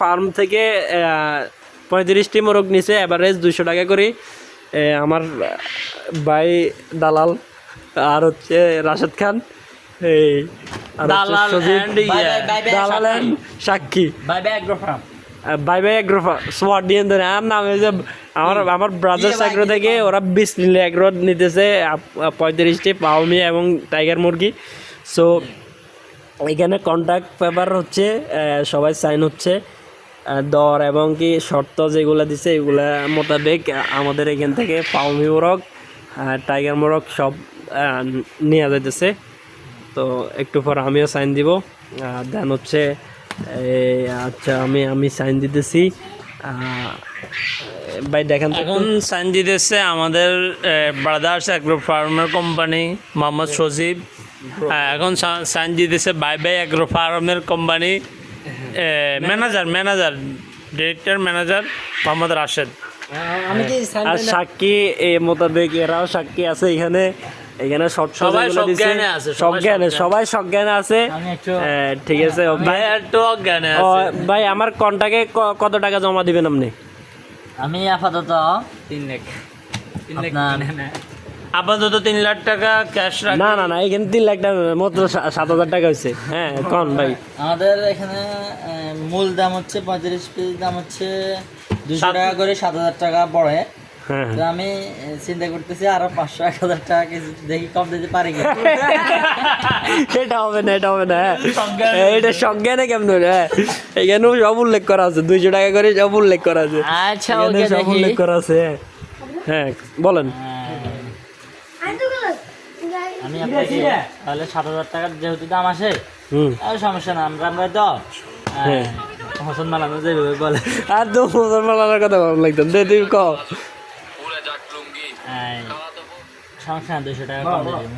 Farm থেকে 35টি মোরগ নিছে, এভারেজ 200 টাকা করে। আমার ভাই দালাল, আর হচ্ছে রাশেদ খান, এই আর হচ্ছে সজীব, দালাল and সাক্ষী, বাই বাই এগ্রো স্মার্ট দিয়ে ধরে আর নাম হয়েছে আমার ব্রাদার্স এগ্রো থেকে। ওরা 20 মিলি এগ্রো নিতেছে 35টি পাউমি এবং টাইগার মুরগি। সো এখানে কন্ট্যাক্ট পেপার হচ্ছে, সবাই সাইন হচ্ছে, দর এবং কি শর্ত যেগুলো দিছে এগুলা মোতাবেক আমাদের এখান থেকে পাউমি মোরগ, টাইগার মোরগ সব নিয়ে যাইতেছে। তো একটু পর আমিও সাইন দিব, দেন হচ্ছে আচ্ছা আমি সাইন দিতেছি। ভাই দেখেন এখন সাইন দিতেছে আমাদের ব্রাদার্স অ্যাগ্রো ফার্মের কোম্পানি মোহাম্মদ সজীব। এখন সাইন দিতেছে বাই বাই অ্যাগ্রো ফার্মের company manager director manager Mohammad Rashed. আর সাক্ষী এ মোতাবেক এরাও সাক্ষী আছে এখানে। এখানে সবাই সজ্ঞানে আছে, সবাই সজ্ঞানে আছে। ঠিক আছে ভাই একটু অজ্ঞানে আছে। ভাই আমার কন্টাকে কত টাকা জমা দিবেন আপনি? আমি আপাতত 3 লাখ আপাতত 3 লাখ টাকা ক্যাশ রাখি। না এখানে 3 লাখ টাকা মাত্র 7,000 টাকা হয়েছে। হ্যাঁ কোন ভাই? আমাদের এখানে মূল দাম হচ্ছে 35 পিস, দাম হচ্ছে 200 টাকা করে, 7,000 টাকা পড়ে। হ্যাঁ তো আমি চিন্তা করতেছি আরো 500-1,000 টাকা কেজি দেখি কম দিতে পারি কি। এটা হবে না এটা সজ্ঞানে কেমন হ্যাঁ এখানেও সব উল্লেখ করা আছে, 200 টাকা করে সব উল্লেখ করা আছে। আচ্ছা এখানে ওকে, সব উল্লেখ করা আছে। হ্যাঁ বলেন। আমি আপনাকে তাহলে 7,000 টাকার যেহেতু দাম আসে, আর সমস্যা না, আমরা তো হ্যাঁ হোসেন মালানো যেভাবে বলে, আর তো মুসলমানের কথা ভালো লাগতো দে তুই ক। সমস্যা না, 200 টাকা কম দিয়ে দিব।